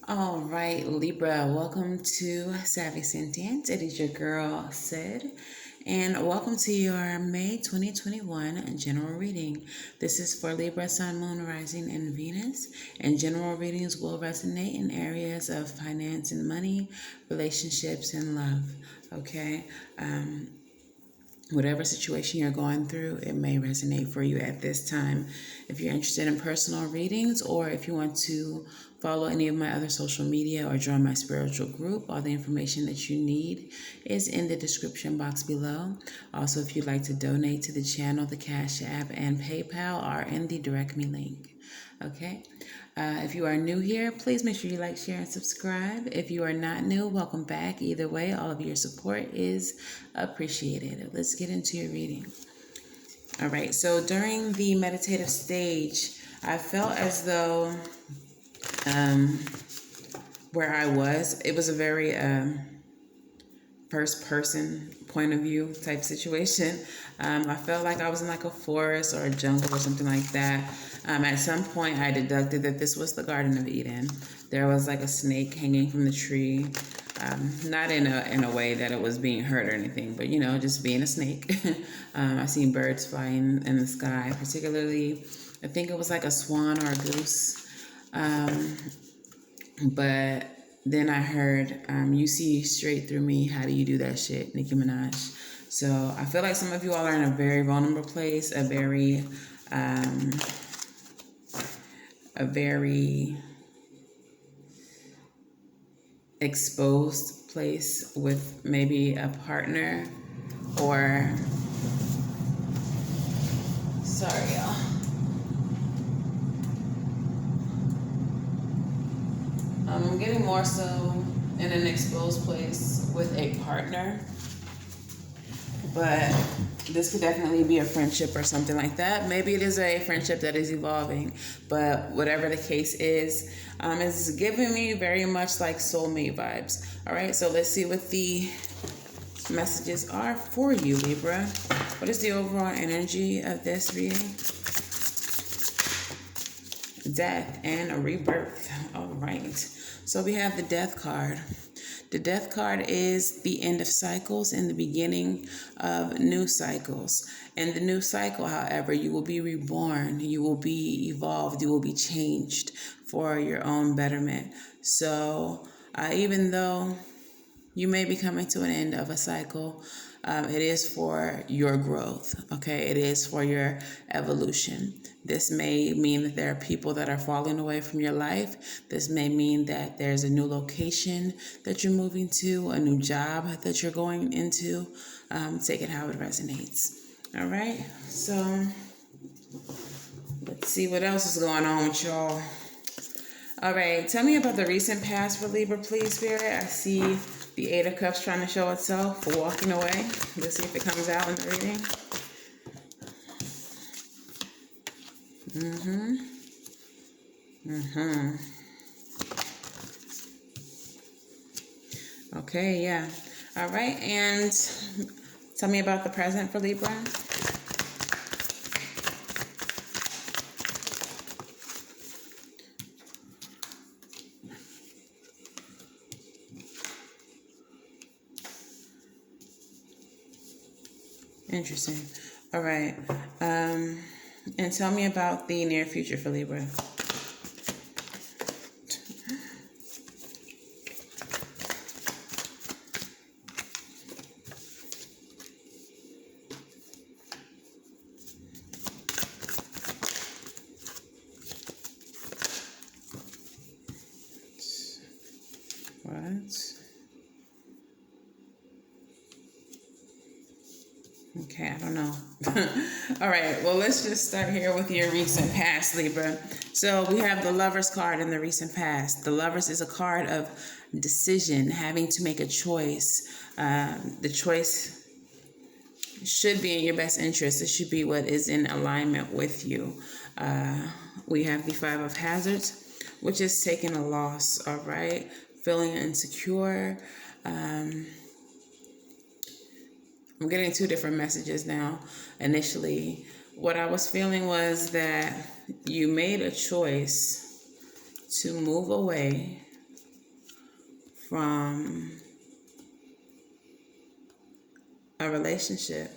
All right, Libra, welcome to Savvy Sentient. It is your girl, Sid, and welcome to your May 2021 general reading. This is for Libra, Sun, Moon, Rising, and Venus, and general readings will resonate in areas of finance and money, relationships, and love. Okay? Whatever situation you're going through, it may resonate for you at this time. If you're interested in personal readings, or if you want to follow any of my other social media or join my spiritual group, all the information that you need is in the description box below. Also, if you'd like to donate to the channel, the Cash App and PayPal are in the direct me link. Okay. If you are new here, please make sure you like, share, and subscribe. If you are not new, welcome back. Either way, all of your support is appreciated. Let's get into your reading. All right, so during the meditative stage, I felt as though where I was, it was a very first person point of view type situation. I felt like I was in like a forest or a jungle or something like that. At some point, I deducted that this was the Garden of Eden. There was like a snake hanging from the tree, not in a way that it was being hurt or anything, but just being a snake. I seen birds flying in the sky, particularly, I think it was like a swan or a goose. But then I heard, you see straight through me. How do you do that shit? Nicki Minaj. So I feel like some of you all are in a very vulnerable place, a very exposed place with maybe a partner or, sorry y'all. I'm getting more so in an exposed place with a partner, but this could definitely be a friendship or something like that. Maybe it is a friendship that is evolving, but whatever the case is, it's giving me very much like soulmate vibes. All right, so let's see what the messages are for you, Libra. What is the overall energy of this reading? Death and a rebirth. All right. So we have the Death card. The Death card is the end of cycles and the beginning of new cycles. In the new cycle, however, you will be reborn, you will be evolved, you will be changed for your own betterment. So even though you may be coming to an end of a cycle, it is for your growth, okay? It is for your evolution. This may mean that there are people that are falling away from your life. This may mean that there's a new location that you're moving to, a new job that you're going into. Take it how it resonates. All right, so let's see what else is going on with y'all. All right, tell me about the recent past for Libra, please, Spirit. I see the Eight of Cups trying to show itself for walking away. Let's see if it comes out in the reading. Okay, yeah. All right, and tell me about the present for Libra. Interesting. All right. And tell me about the near future for Libra. What? Okay, I don't know. All right, well, let's just start here with your recent past, Libra. So we have the Lovers card in the recent past. The Lovers is a card of decision, having to make a choice. The choice should be in your best interest. It should be what is in alignment with you. We have the Five of Hazards, which is taking a loss, all right? Feeling insecure. I'm getting two different messages now. Initially, what I was feeling was that you made a choice to move away from a relationship.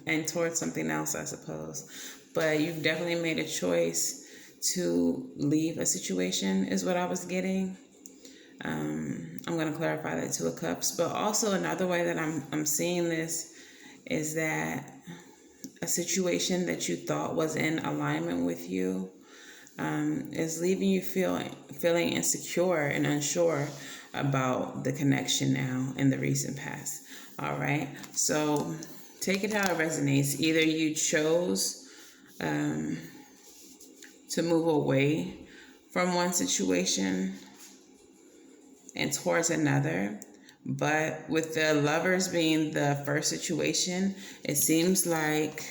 And towards something else, I suppose. But you've definitely made a choice to leave a situation, is what I was getting. I'm going to clarify that Two of Cups. But also another way that I'm seeing this is that a situation that you thought was in alignment with you is leaving you feeling insecure and unsure about the connection now in the recent past. All right. So take it how it resonates. Either you chose to move away from one situation and towards another. But with the Lovers being the first situation, it seems like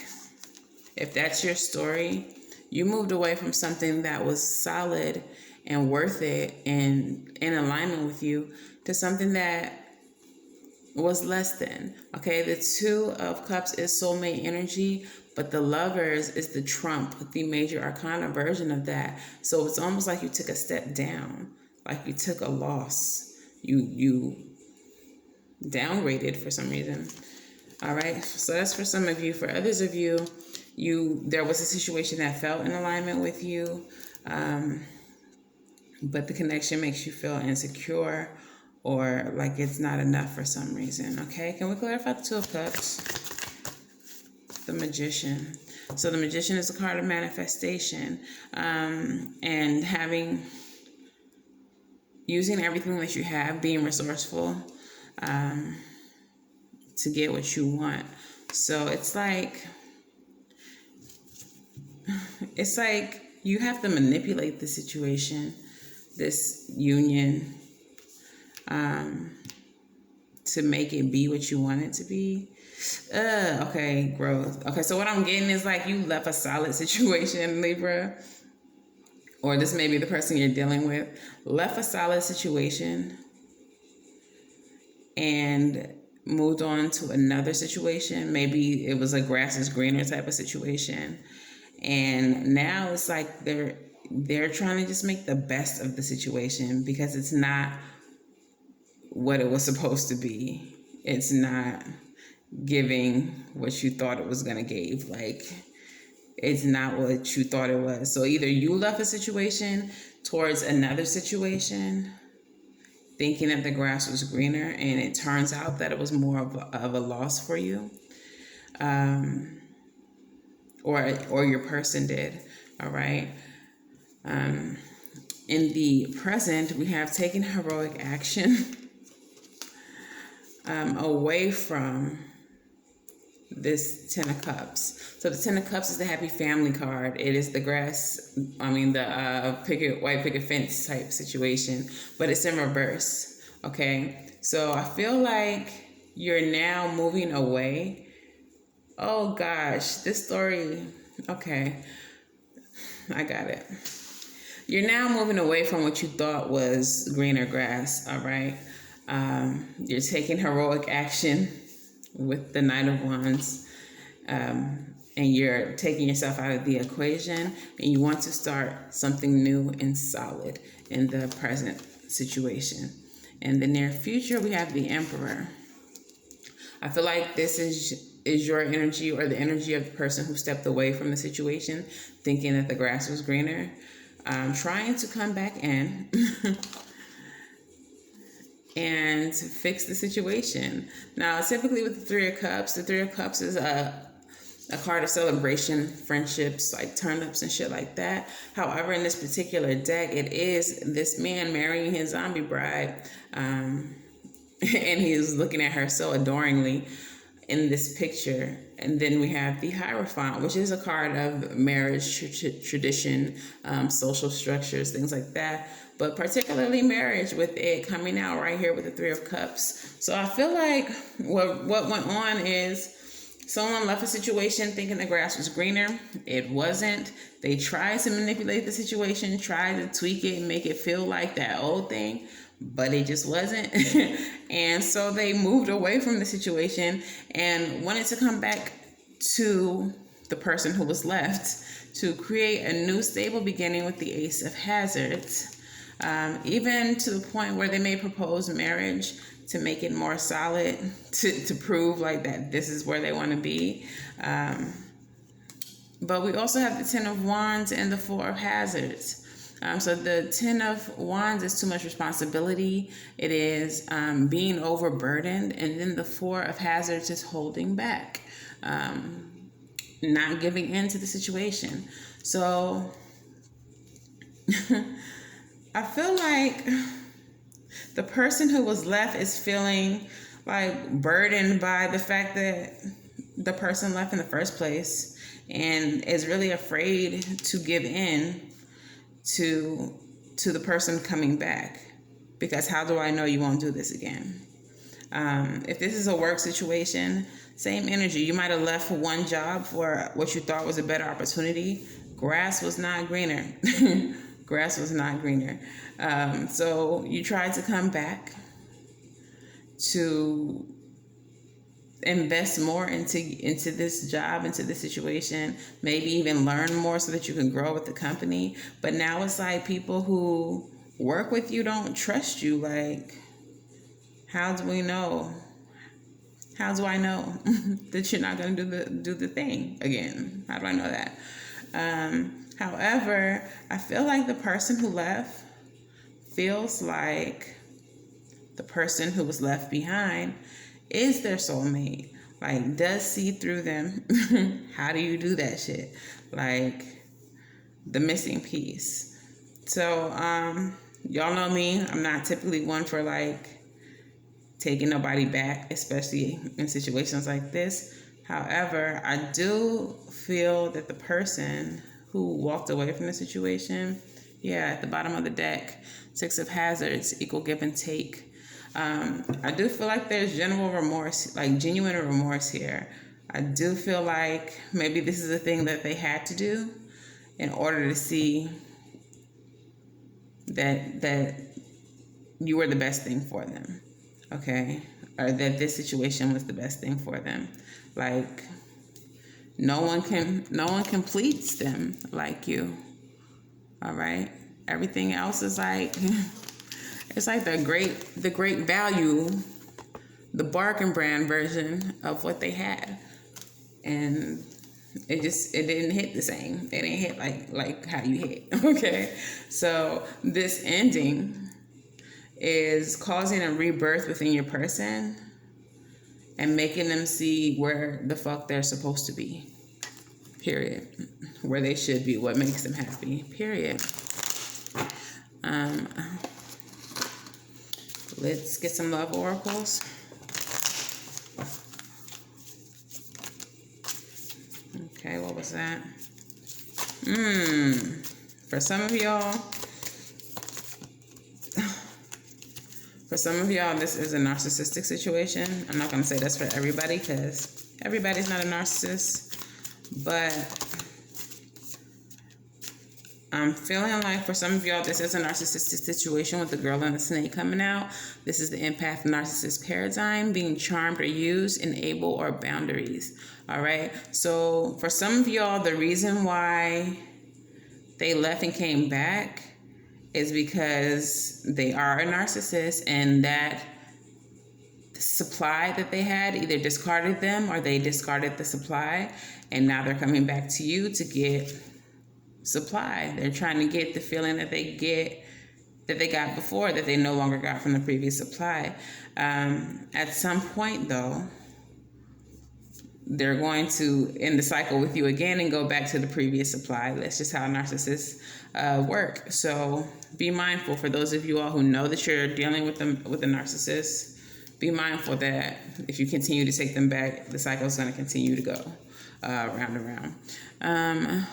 if that's your story, you moved away from something that was solid and worth it and in alignment with you to something that was less than. Okay, the Two of Cups is soulmate energy, but the Lovers is the trump, the major arcana version of that. So it's almost like you took a step down, like you took a loss. You downgraded for some reason. All right, so that's for some of you. For others of you, there was a situation that felt in alignment with you, but the connection makes you feel insecure or like it's not enough for some reason. Okay, can we clarify the Two of Cups? The Magician. So the Magician is a card of manifestation, and using everything that you have, being resourceful to get what you want. So it's like you have to manipulate the situation, this union, to make it be what you want it to be. Okay, growth. Okay, so what I'm getting is like you left a solid situation, Libra, or this may be the person you're dealing with, left a solid situation and moved on to another situation. Maybe it was a grass is greener type of situation. And now it's like they're trying to just make the best of the situation because it's not what it was supposed to be. It's not giving what you thought it was going to give. Like, it's not what you thought it was. So either you left a situation towards another situation thinking that the grass was greener, and it turns out that it was more of a loss for you, or your person did. All right. In the present, we have taken heroic action away from this Ten of Cups. So the Ten of Cups is the happy family card. It is the white picket fence type situation, but it's in reverse. Okay, so I feel like you're now moving away. Oh gosh, this story. Okay, I got it. You're now moving away from what you thought was greener grass. All right, you're taking heroic action with the Knight of Wands, and you're taking yourself out of the equation, and you want to start something new and solid in the present situation. In the near future, we have the Emperor. I feel like this is your energy, or the energy of the person who stepped away from the situation, thinking that the grass was greener, trying to come back in and fix the situation. Now, typically with the Three of Cups is a card of celebration, friendships, like turn-ups and shit like that. However, in this particular deck, it is this man marrying his zombie bride, and he's looking at her so adoringly in this picture. And then we have the Hierophant, which is a card of marriage, tradition, social structures, things like that. But particularly marriage, with it coming out right here with the Three of Cups. So I feel like what went on is someone left a situation thinking the grass was greener. It wasn't. They tried to manipulate the situation, tried to tweak it and make it feel like that old thing, but it just wasn't. And so they moved away from the situation and wanted to come back to the person who was left, to create a new stable beginning with the Ace of Hazards, even to the point where they may propose marriage to make it more solid, to prove like that this is where they want to be. But we also have the Ten of Wands and the Four of Hazards. So the Ten of Wands is too much responsibility. It is being overburdened. And then the Four of Hazards is holding back, not giving in to the situation. So I feel like the person who was left is feeling like burdened by the fact that the person left in the first place, and is really afraid to give in to the person coming back, because how do I know you won't do this again? If this is a work situation, same energy. You might have left for one job for what you thought was a better opportunity. Grass was not greener. Grass was not greener. So you tried to come back to invest more into this job, into this situation, maybe even learn more so that you can grow with the company. But now it's like people who work with you don't trust you. Like, how do we know? How do I know that you're not going to do the thing again? How do I know that? However, I feel like the person who left feels like the person who was left behind is their soulmate. Like, does see through them. How do you do that shit? Like, the missing piece. So, y'all know me. I'm not typically one for like taking nobody back, especially in situations like this. However, I do feel that the person who walked away from the situation, at the bottom of the deck, Six of Hazards, equal give and take. I do feel like there's genuine remorse here. I do feel like maybe this is a thing that they had to do in order to see that you were the best thing for them, okay? Or that this situation was the best thing for them. Like, no one completes them like you, all right? Everything else is like... It's like the great value, the bargain brand version of what they had. And it didn't hit the same. It didn't hit like how you hit, okay? So this ending is causing a rebirth within your person and making them see where the fuck they're supposed to be, period. Where they should be, what makes them happy, period. Let's get some love oracles. Okay, what was that? For some of y'all, this is a narcissistic situation. I'm not going to say that's for everybody, because everybody's not a narcissist. But I'm feeling like for some of y'all, this is a narcissistic situation with the girl and the snake coming out. This is the empath narcissist paradigm, being charmed or used, enable, or boundaries. All right. So for some of y'all, the reason why they left and came back is because they are a narcissist, and that the supply that they had either discarded them or they discarded the supply, and now they're coming back to you to get supply. They're trying to get the feeling that they got before, that they no longer got from the previous supply. At some point, though, they're going to end the cycle with you again and go back to the previous supply. That's just how narcissists work. So be mindful. For those of you all who know that you're dealing with a narcissist, be mindful that if you continue to take them back, the cycle is going to continue to go round and round.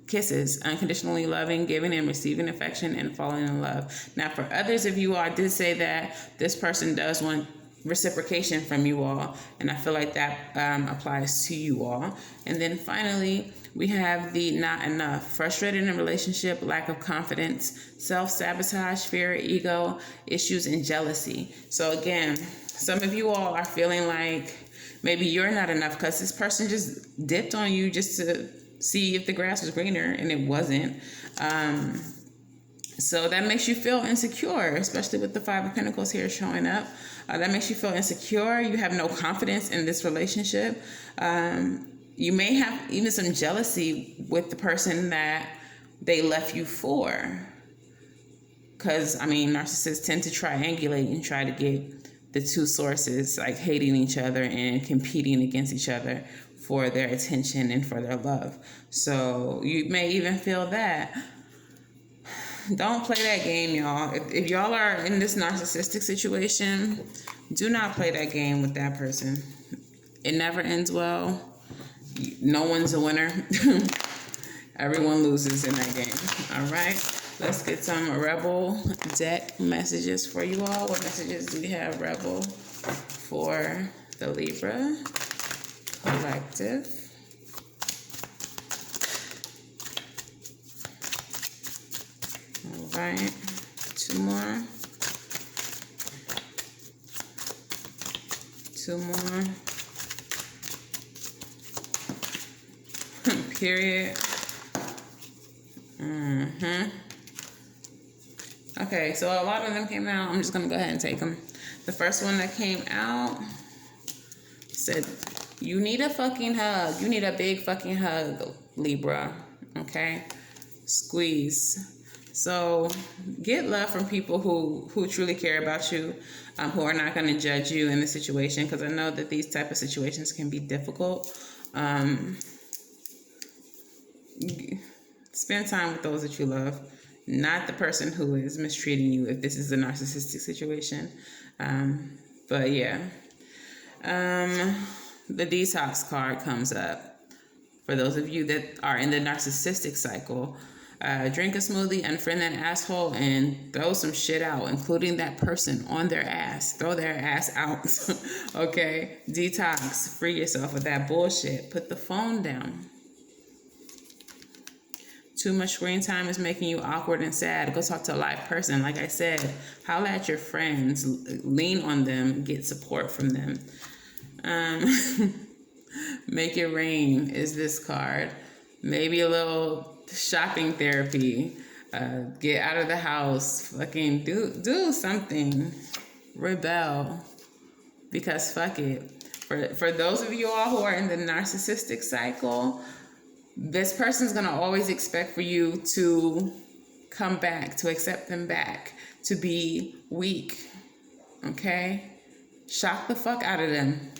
Kisses, unconditionally loving, giving and receiving affection, and falling in love. Now, for others of you all, I did say that this person does want reciprocation from you all, and I feel like that applies to you all. And then finally, we have the not enough, frustrated in a relationship, lack of confidence, self-sabotage, fear, ego issues, and jealousy. So again, some of you all are feeling like Maybe you're not enough because this person just dipped on you just to see if the grass was greener, and it wasn't. So that makes you feel insecure, especially with the Five of Pentacles here showing up. That makes you feel insecure. You have no confidence in this relationship. You may have even some jealousy with the person that they left you for. Because, I mean, narcissists tend to triangulate and try to get the two sources, like hating each other and competing against each other for their attention and for their love. So you may even feel that. Don't play that game, y'all. If y'all are in this narcissistic situation, do not play that game with that person. It never ends well. No one's a winner. Everyone loses in that game. All right. Let's get some Rebel deck messages for you all. What messages do we have, Rebel, for the Libra collective? All right, two more. Period. Okay, so a lot of them came out. I'm just going to go ahead and take them. The first one that came out said, you need a fucking hug. You need a big fucking hug, Libra. Okay? Squeeze. So get love from people who truly care about you, who are not going to judge you in the situation, because I know that these type of situations can be difficult. Spend time with those that you love, not the person who is mistreating you if this is a narcissistic situation. But yeah. The detox card comes up. For those of you that are in the narcissistic cycle, drink a smoothie, unfriend that asshole, and throw some shit out, including that person on their ass. Throw their ass out. Okay? Detox. Free yourself of that bullshit. Put the phone down. Too much screen time is making you awkward and sad. Go talk to a live person. Like I said, holler at your friends. Lean on them. Get support from them. Make it rain is this card. Maybe a little shopping therapy. Get out of the house. Fucking do something. Rebel. Because fuck it. For those of you all who are in the narcissistic cycle, this person's going to always expect for you to come back, to accept them back, to be weak. Okay? Shock the fuck out of them.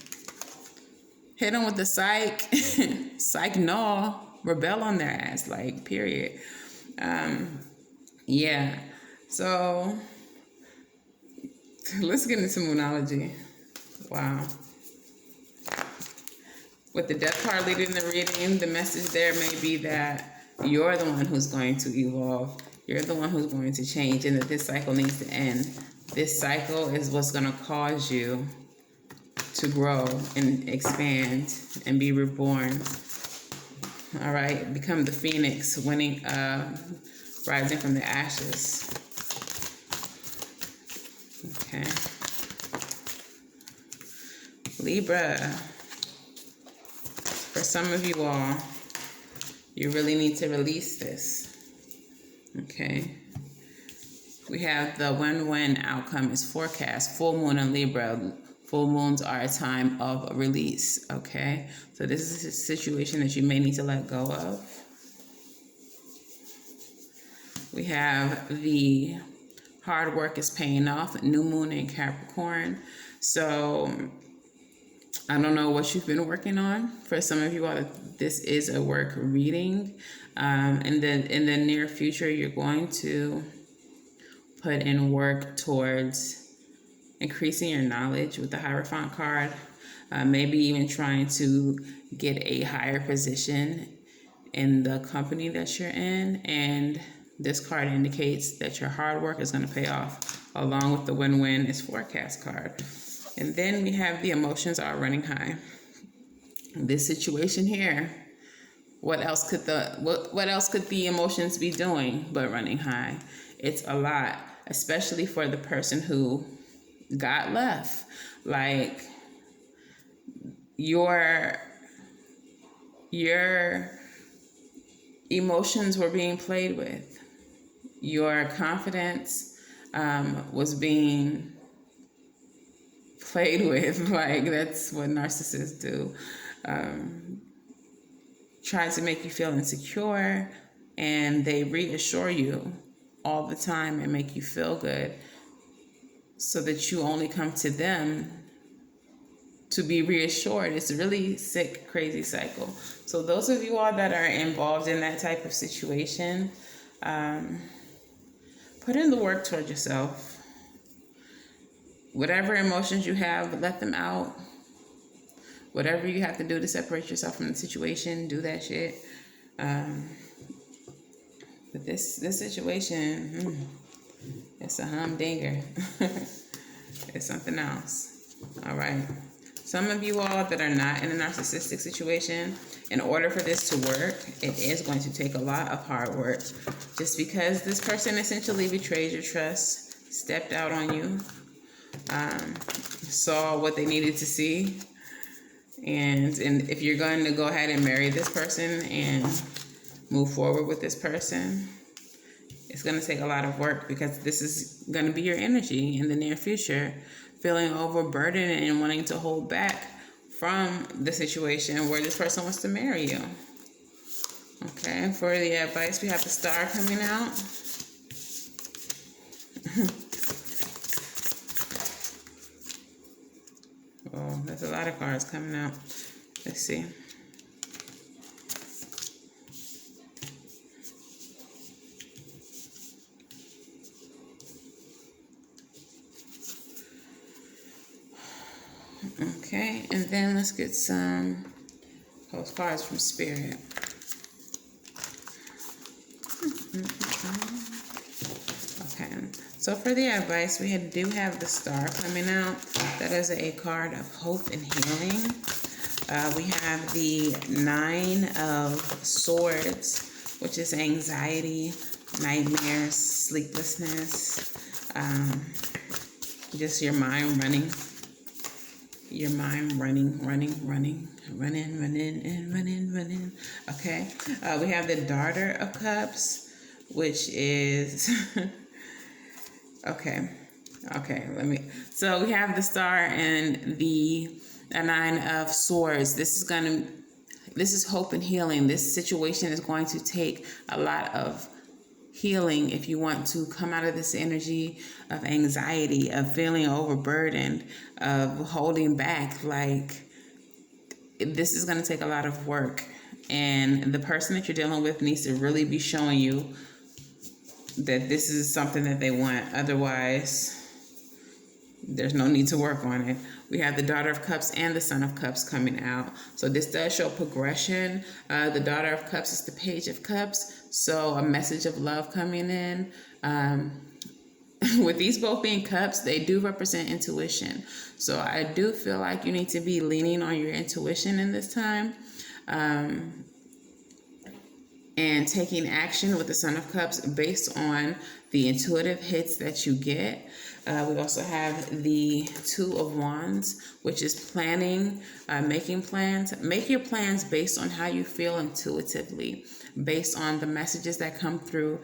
Hit them with the psych. Psych no. Rebel on their ass. Like, period. Yeah. So, let's get into Moonology. Wow. With the death card leading the reading, the message there may be that you're the one who's going to evolve. You're the one who's going to change, and that this cycle needs to end. This cycle is what's going to cause you to grow and expand and be reborn. All right? Become the phoenix, rising from the ashes. Okay. Libra. For some of you all, you really need to release this. Okay. We have the win-win outcome is forecast. Full moon in Libra. Full moons are a time of release. Okay. So this is a situation that you may need to let go of. We have the hard work is paying off. New moon in Capricorn. So I don't know what you've been working on. For some of you all, this is a work reading. And then in the near future, you're going to put in work towards increasing your knowledge with the Hierophant card. Maybe even trying to get a higher position in the company that you're in. And this card indicates that your hard work is going to pay off, along with the win-win is forecast card. And then we have the emotions are running high. This situation here, what else could the emotions be doing but running high? It's a lot, especially for the person who got left. Like, your emotions were being played with. Your confidence was being played with. Like, that's what narcissists do. Try to make you feel insecure, and they reassure you all the time and make you feel good so that you only come to them to be reassured. It's a really sick, crazy cycle. So those of you all that are involved in that type of situation, put in the work toward yourself. Whatever emotions you have, let them out. Whatever you have to do to separate yourself from the situation, do that shit. But this situation, it's a humdinger. It's something else. All right. Some of you all that are not in a narcissistic situation, in order for this to work, it is going to take a lot of hard work. Just because this person essentially betrayed your trust, stepped out on you, saw what they needed to see, and if you're going to go ahead and marry this person and move forward with this person, it's going to take a lot of work, because this is going to be your energy in the near future, feeling overburdened and wanting to hold back from the situation where this person wants to marry you. Okay, for the advice, we have the Star coming out. Oh, there's a lot of cards coming out. Let's see. Okay, and then let's get some postcards from Spirit. Okay, so for the advice, we do have the Star coming out. That is a card of hope and healing. We have the 9 of Swords, which is anxiety, nightmares, sleeplessness, just your mind running. Your mind running. Okay. We have the Daughter of Cups, which is okay. So we have the Star and the 9 of Swords. This is hope and healing. This situation is going to take a lot of healing if you want to come out of this energy of anxiety, of feeling overburdened, of holding back. Like, this is going to take a lot of work, and the person that you're dealing with needs to really be showing you that this is something that they want. Otherwise, there's no need to work on it. We have the Daughter of Cups and the Son of Cups coming out. So this does show progression. The Daughter of Cups is the Page of Cups. So a message of love coming in. With these both being cups, they do represent intuition. So I do feel like you need to be leaning on your intuition in this time. And taking action with the Son of Cups based on the intuitive hits that you get. We also have the 2 of Wands, which is planning, making plans. Make your plans based on how you feel intuitively, based on the messages that come through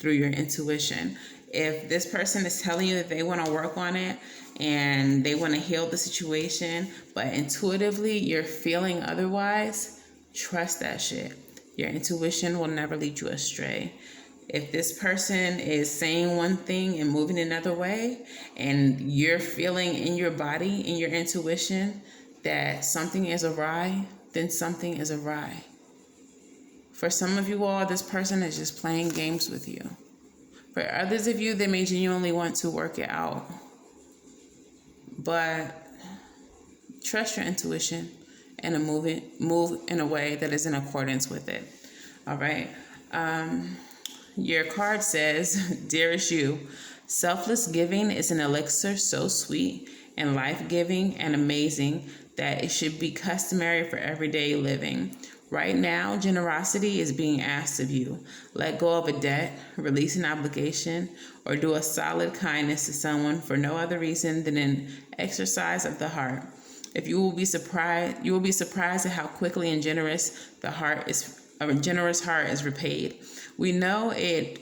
your intuition. If this person is telling you that they want to work on it and they want to heal the situation, but intuitively you're feeling otherwise, trust that shit. Your intuition will never lead you astray. If this person is saying one thing and moving another way, and you're feeling in your body, in your intuition, that something is awry, then something is awry. For some of you all, this person is just playing games with you. For others of you, they may genuinely want to work it out. But trust your intuition and move in a way that is in accordance with it. All right. Your card says, Dearest you, selfless giving is an elixir so sweet and life-giving and amazing that it should be customary for everyday living. Right now, generosity is being asked of you. Let go of a debt, release an obligation, or do a solid kindness to someone for no other reason than an exercise of the heart. You will be surprised at how quickly and generous a generous heart is repaid. We know it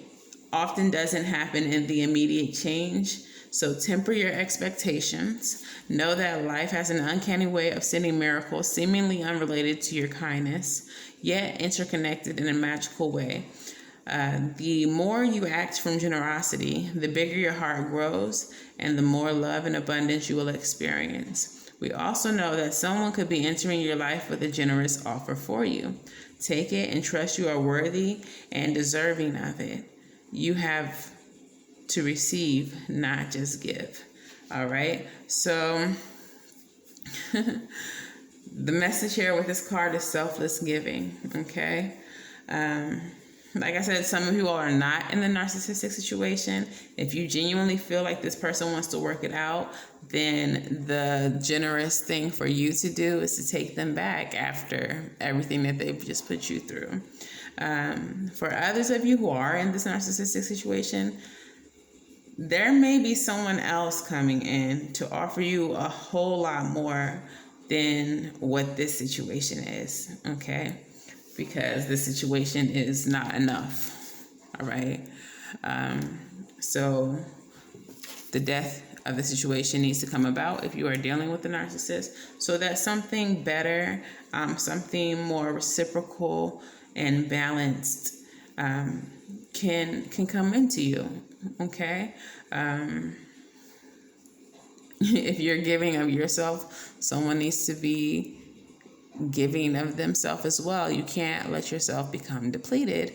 often doesn't happen in the immediate change, so temper your expectations. Know that life has an uncanny way of sending miracles seemingly unrelated to your kindness, yet interconnected in a magical way. The more you act from generosity, the bigger your heart grows and the more love and abundance you will experience. We also know that someone could be entering your life with a generous offer for you. Take it and trust you are worthy and deserving of it. You have to receive, not just give. All right. So the message here with this card is selfless giving. Okay. Like I said, some of you all are not in the narcissistic situation. If you genuinely feel like this person wants to work it out, then the generous thing for you to do is to take them back after everything that they've just put you through. For others of you who are in this narcissistic situation, there may be someone else coming in to offer you a whole lot more than what this situation is, okay? Because the situation is not enough, all right? So the death of the situation needs to come about if you are dealing with a narcissist, so that something better, something more reciprocal and balanced can come into you, okay? If you're giving of yourself, someone needs to be giving of themselves as well. You can't let yourself become depleted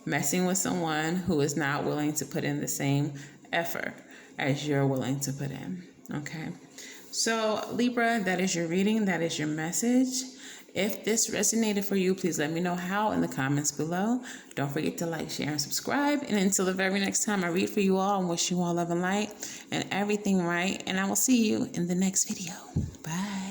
messing with someone who is not willing to put in the same effort as you're willing to put in. Okay. So Libra, that is your reading. That is your message. If this resonated for you, please let me know how in the comments below. Don't forget to like, share, and subscribe. And until the very next time I read for you all, I wish you all love and light and everything right. And I will see you in the next video. Bye.